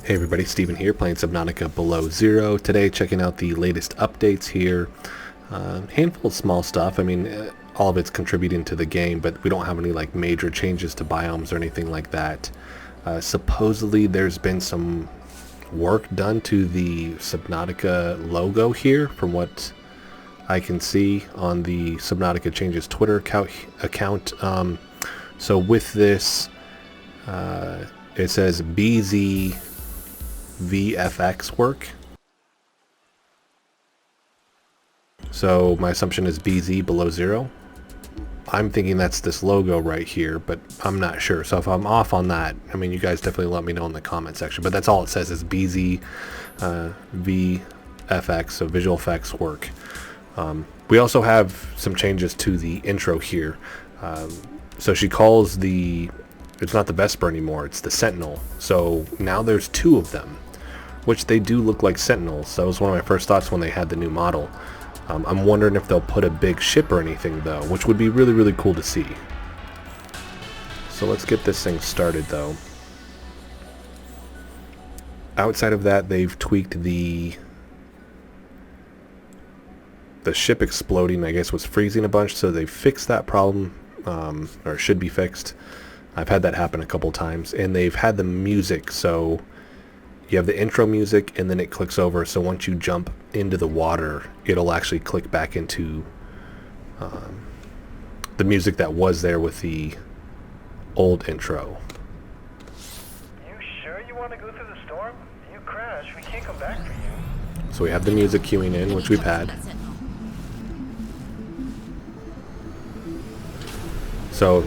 Hey everybody, Steven here, playing Subnautica Below Zero. Today checking out the latest updates here. Handful of small stuff. I mean, all of it's contributing to the game, but we don't have any like major changes to biomes or anything like that. Supposedly there's been some work done to the Subnautica logo here, from what I can see on the Subnautica Changes Twitter account. So with this, it says VFX work. So my assumption is BZ Below Zero. I'm thinking that's this logo right here, but I'm not sure. So if I'm off on that, I mean, you guys definitely let me know in the comment section. But that's all it says is BZ VFX, so visual effects work. We also have some changes to the intro here. So she calls it's not the Vesper anymore, it's the Sentinel. So now there's two of them, which they do look like Sentinels. That was one of my first thoughts when they had the new model. I'm wondering if they'll put a big ship or anything though, which would be really, really cool to see. So let's get this thing started though. Outside of that, they've tweaked the ship exploding, I guess, was freezing a bunch, so they fixed that problem, or it should be fixed. I've had that happen a couple times, and they've had the music, so you have the intro music and then it clicks over, so once you jump into the water it'll actually click back into the music that was there with the old intro. You sure you want to go through the storm? You crash, we can't come back for you. So we have the music queuing in, which we've had. So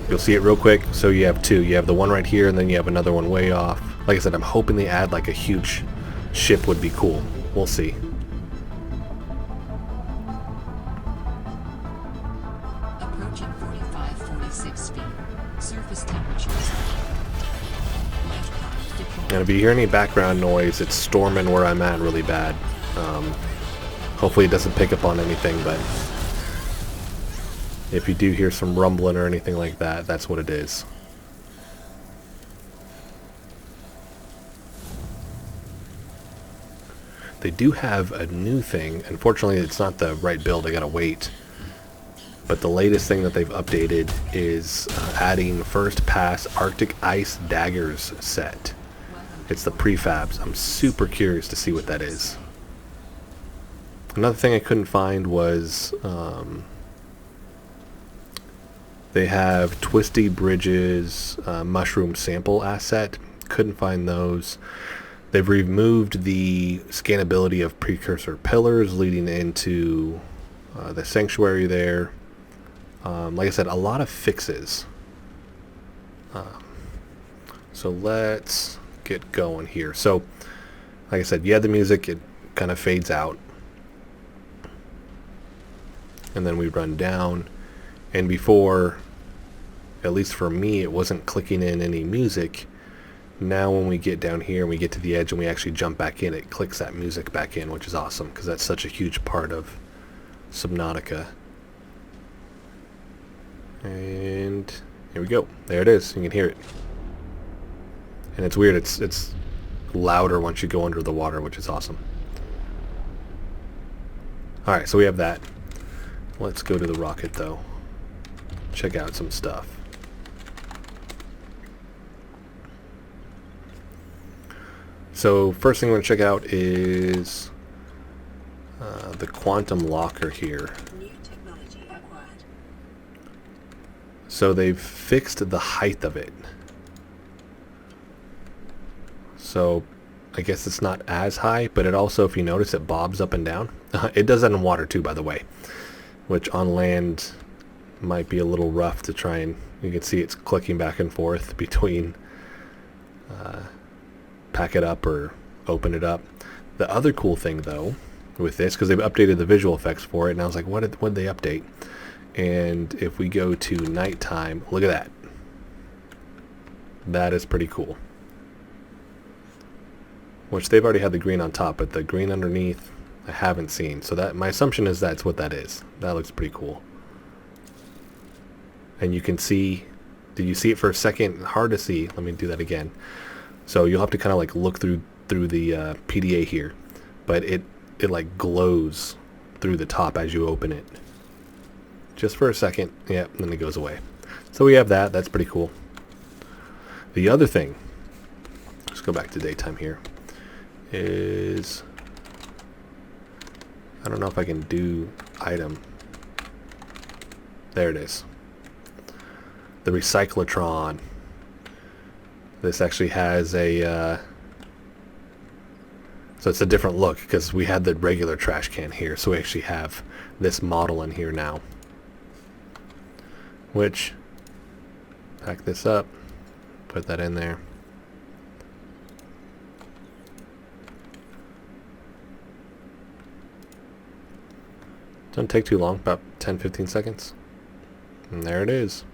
you'll see it real quick. So you have two. You have the one right here, and then you have another one way off. Like I said, I'm hoping they add like a huge ship would be cool. We'll see. Approaching 45-46 feet. Surface temperatures. And if you hear any background noise, it's storming where I'm at really bad. Hopefully it doesn't pick up on anything, but if you do hear some rumbling or anything like that, that's what it is. They do have a new thing. Unfortunately, it's not the right build. I gotta wait. But the latest thing that they've updated is adding First Pass Arctic Ice Daggers set. It's the prefabs. I'm super curious to see what that is. Another thing I couldn't find was they have Twisty Bridges Mushroom Sample Asset. Couldn't find those. They've removed the scannability of precursor pillars leading into the sanctuary there. Like I said, a lot of fixes. So let's get going here. So, like I said, you had the music, it kind of fades out. And then we run down. And before, at least for me, it wasn't clicking in any music. Now when we get down here and we get to the edge and we actually jump back in, it clicks that music back in, which is awesome because that's such a huge part of Subnautica. And here we go. There it is. You can hear it. And it's weird. It's louder once you go under the water, which is awesome. Alright, so we have that. Let's go to the rocket though. Check out some stuff. So first thing we're going to check out is the quantum locker here. New technology acquired. So they've fixed the height of it. So I guess it's not as high, but it also, if you notice, it bobs up and down. It does that in water too, by the way, which on land might be a little rough to try and, you can see it's clicking back and forth between pack it up or open it up. The other cool thing though with this, because they've updated the visual effects for it, and I was like, what did they update? And if we go to nighttime, look at that. That is pretty cool. Which they've already had the green on top, but the green underneath I haven't seen. So that, my assumption is that's what that is. That looks pretty cool. And you can see, did you see it for a second? Hard to see. Let me do that again. So you'll have to kind of like look through the PDA here, but it like glows through the top as you open it. Just for a second, yeah, and then it goes away. So we have that. That's pretty cool. The other thing, let's go back to daytime here, is I don't know if I can do item. There it is. The Recyclotron. This actually has a so it's a different look because we had the regular trash can here, so we actually have this model in here now. Which, pack this up, put that in there. Doesn't take too long, about 10-15 seconds. And there it is.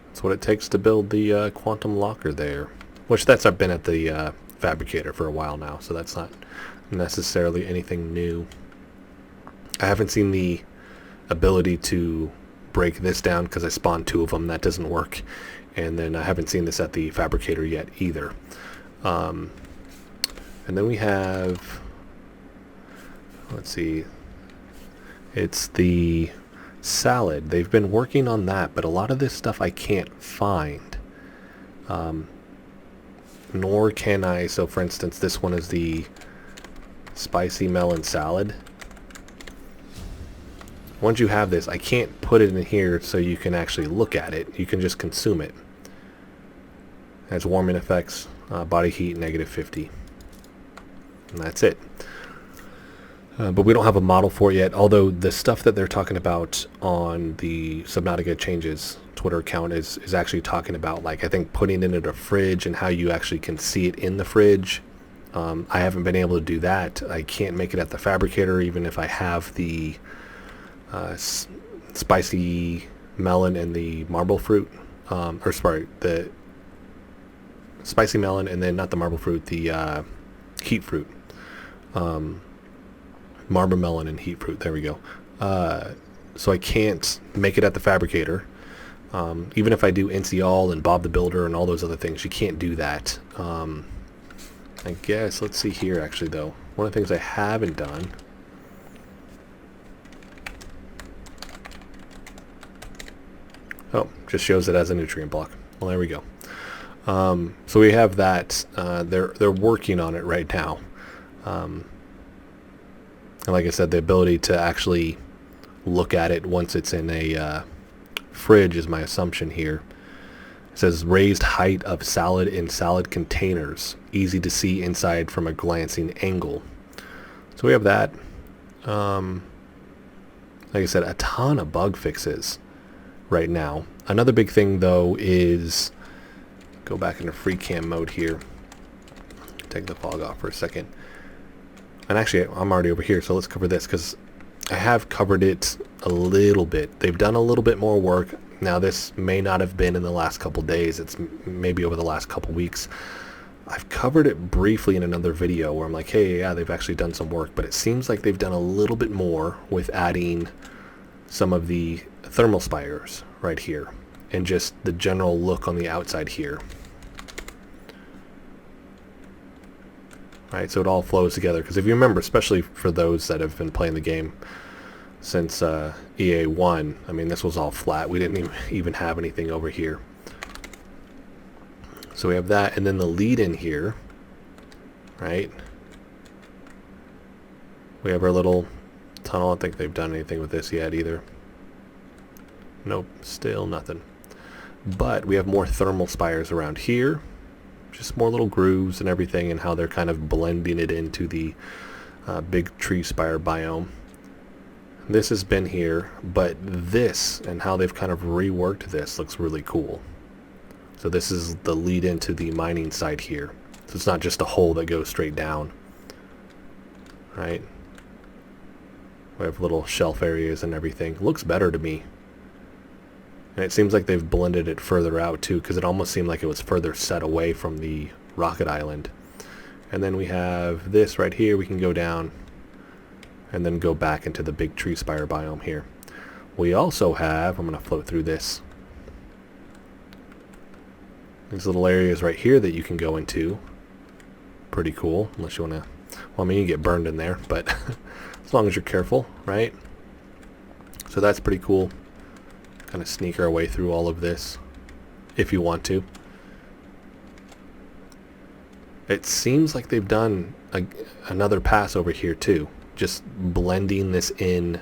That's what it takes to build the quantum locker there. Which I've been at the fabricator for a while now, so that's not necessarily anything new. I haven't seen the ability to break this down because I spawned 2 of them. That doesn't work. And then I haven't seen this at the fabricator yet either. And then we have, let's see, it's the salad. They've been working on that, but a lot of this stuff I can't find. Nor can I, so for instance, this one is the spicy melon salad. Once you have this, I can't put it in here so you can actually look at it. You can just consume it. It has warming effects, body heat, -50. And that's it. But we don't have a model for it yet, although the stuff that they're talking about on the Subnautica Changes Twitter account is actually talking about, like, I think putting it in a fridge and how you actually can see it in the fridge. I haven't been able to do that. I can't make it at the fabricator even if I have the spicy melon and the marble fruit. Or sorry, the spicy melon and then not the marble fruit, the heat fruit. Marble melon and heat fruit. There we go. So I can't make it at the fabricator. Even if I do NC All and Bob the Builder and all those other things, you can't do that. I guess, let's see here actually though. One of the things I haven't done. Oh, just shows it as a nutrient block. Well, there we go. So we have that. They're working on it right now. And like I said, the ability to actually look at it once it's in a fridge is my assumption here. It says raised height of salad in salad containers, easy to see inside from a glancing angle. So we have that. Like I said, a ton of bug fixes right now. Another big thing though is, go back into free cam mode here, take the fog off for a second. And actually, I'm already over here, so let's cover this, because I have covered it a little bit. They've done a little bit more work. Now, this may not have been in the last couple days. It's maybe over the last couple weeks. I've covered it briefly in another video where I'm like, hey, yeah, they've actually done some work. But it seems like they've done a little bit more with adding some of the thermal spires right here. And just the general look on the outside here. Right, so it all flows together, because if you remember, especially for those that have been playing the game since EA1, I mean, this was all flat. We didn't even have anything over here. So we have that, and then the lead in here, right? We have our little tunnel. I don't think they've done anything with this yet either. Nope, still nothing. But we have more thermal spires around here. Just more little grooves and everything, and how they're kind of blending it into the big tree spire biome. This has been here, but this and how they've kind of reworked this looks really cool. So this is the lead into the mining site here. So it's not just a hole that goes straight down. Right? We have little shelf areas and everything. It looks better to me. And it seems like they've blended it further out too, because it almost seemed like it was further set away from the rocket island. And then we have this right here. We can go down and then go back into the big tree spire biome here. We also have, I'm going to float through this. These little areas right here that you can go into. Pretty cool, unless you want to... Well, I mean, you get burned in there, but as long as you're careful, right? So that's pretty cool. Kind of sneak our way through all of this, if you want to. It seems like they've done another pass over here too, just blending this in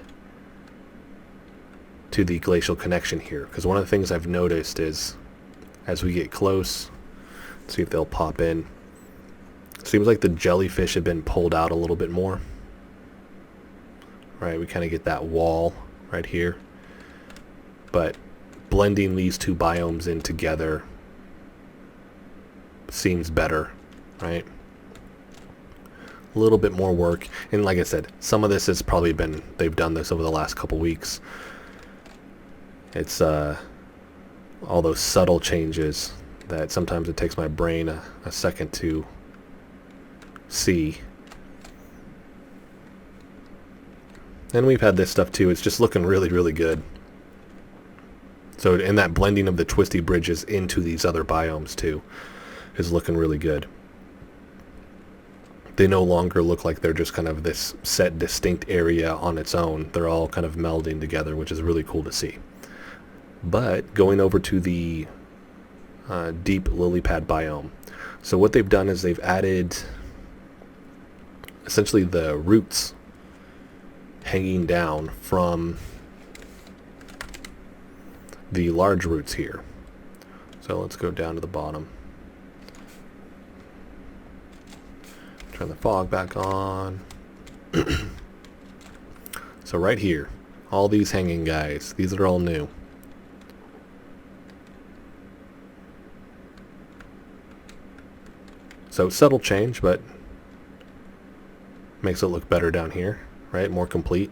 to the glacial connection here. Because one of the things I've noticed is, as we get close, let's see if they'll pop in. Seems like the jellyfish have been pulled out a little bit more. Right, we kind of get that wall right here. But blending these two biomes in together seems better, right? A little bit more work. And like I said, some of this has probably been, they've done this over the last couple weeks. It's all those subtle changes that sometimes it takes my brain a second to see. And we've had this stuff too. It's just looking really, really good. So, and that blending of the twisty bridges into these other biomes too is looking really good. They no longer look like they're just kind of this set distinct area on its own. They're all kind of melding together, which is really cool to see. But going over to the deep lilypad biome. So what they've done is they've added essentially the roots hanging down from the large roots here. So let's go down to the bottom. Turn the fog back on. So right here, all these hanging guys, these are all new. So subtle change, but makes it look better down here, right? More complete.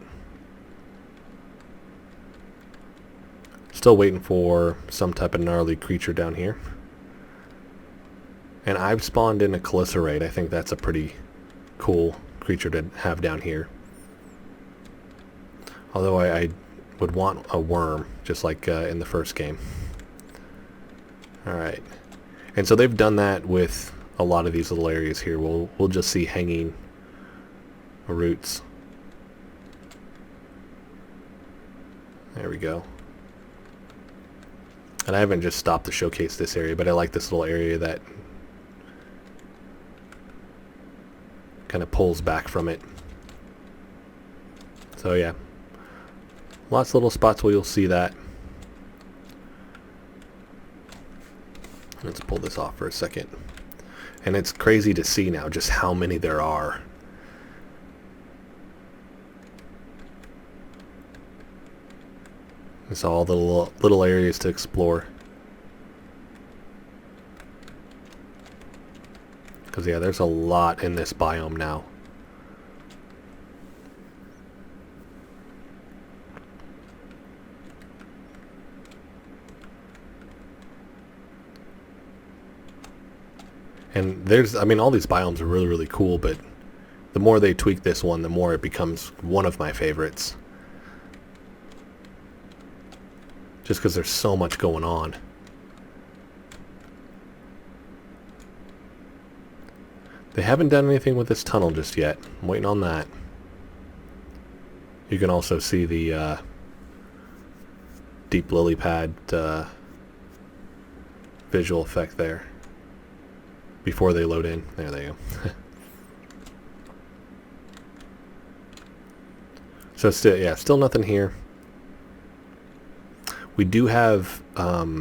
Still waiting for some type of gnarly creature down here. And I've spawned in a caliceraid. I think that's a pretty cool creature to have down here. Although I would want a worm, just like in the first game. Alright. And so they've done that with a lot of these little areas here. We'll just see hanging roots. There we go. And I haven't just stopped to showcase this area, but I like this little area that kind of pulls back from it. So yeah, lots of little spots where you'll see that. Let's pull this off for a second. And it's crazy to see now just how many there are. It's all the little areas to explore. Because yeah, there's a lot in this biome now. And there's, I mean, all these biomes are really, really cool, but the more they tweak this one, the more it becomes one of my favorites. Just because there's so much going on. They haven't done anything with this tunnel just yet. I'm waiting on that. You can also see the deep lily pad visual effect there. Before they load in. There they go. So still, yeah, still nothing here. We do have a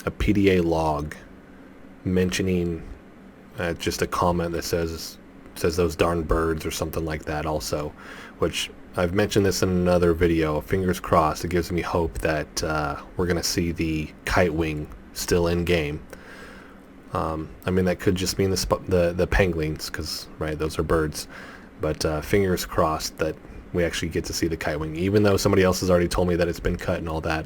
PDA log mentioning just a comment that says those darn birds or something like that also, which I've mentioned this in another video. Fingers crossed. It gives me hope that we're going to see the kite wing still in game. I mean, that could just mean the penguins, because right, those are birds. But fingers crossed that we actually get to see the kite wing, even though somebody else has already told me that it's been cut and all that.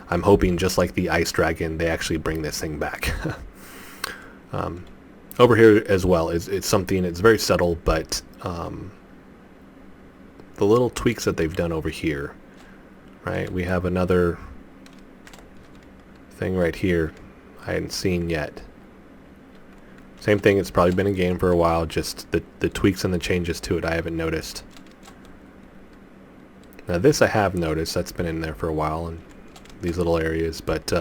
I'm hoping, just like the ice dragon, they actually bring this thing back. Over here as well, it's something, it's very subtle, but the little tweaks that they've done over here, right? We have another thing right here. I hadn't seen yet. Same thing, it's probably been in game for a while, just the tweaks and the changes to it I haven't noticed. Now this I have noticed, that's been in there for a while in these little areas, but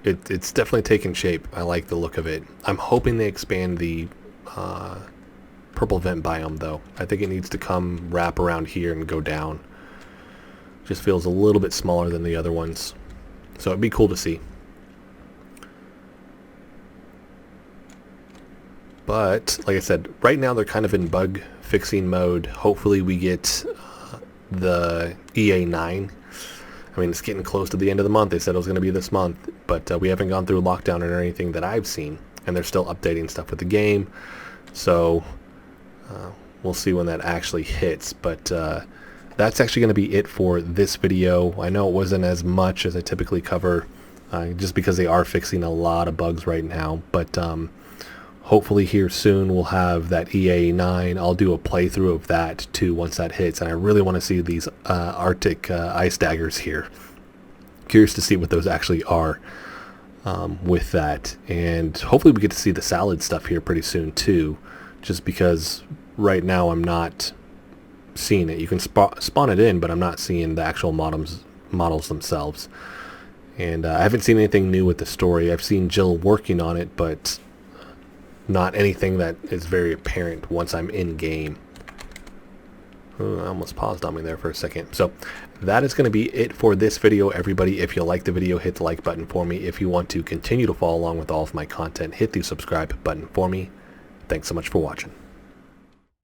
it's definitely taken shape. I like the look of it. I'm hoping they expand the purple vent biome though. I think it needs to come wrap around here and go down. Just feels a little bit smaller than the other ones. So it'd be cool to see. But, like I said, right now they're kind of in bug fixing mode. Hopefully we get the EA9. I mean, it's getting close to the end of the month. They said it was going to be this month, but we haven't gone through lockdown or anything that I've seen. And they're still updating stuff with the game. So, we'll see when that actually hits. But that's actually going to be it for this video. I know it wasn't as much as I typically cover, just because they are fixing a lot of bugs right now. But hopefully here soon we'll have that EA9. I'll do a playthrough of that too once that hits, and I really want to see these Arctic ice daggers here. Curious to see what those actually are with that, and hopefully we get to see the salad stuff here pretty soon too, just because right now I'm not seeing it. You can spawn it in, but I'm not seeing the actual models themselves. And I haven't seen anything new with the story. I've seen Jill working on it, but not anything that is very apparent once I'm in game. Ooh, I almost paused on me there for a second. So that is going to be it for this video, everybody. If you like the video, hit the like button for me. If you want to continue to follow along with all of my content, hit the subscribe button for me. Thanks so much for watching.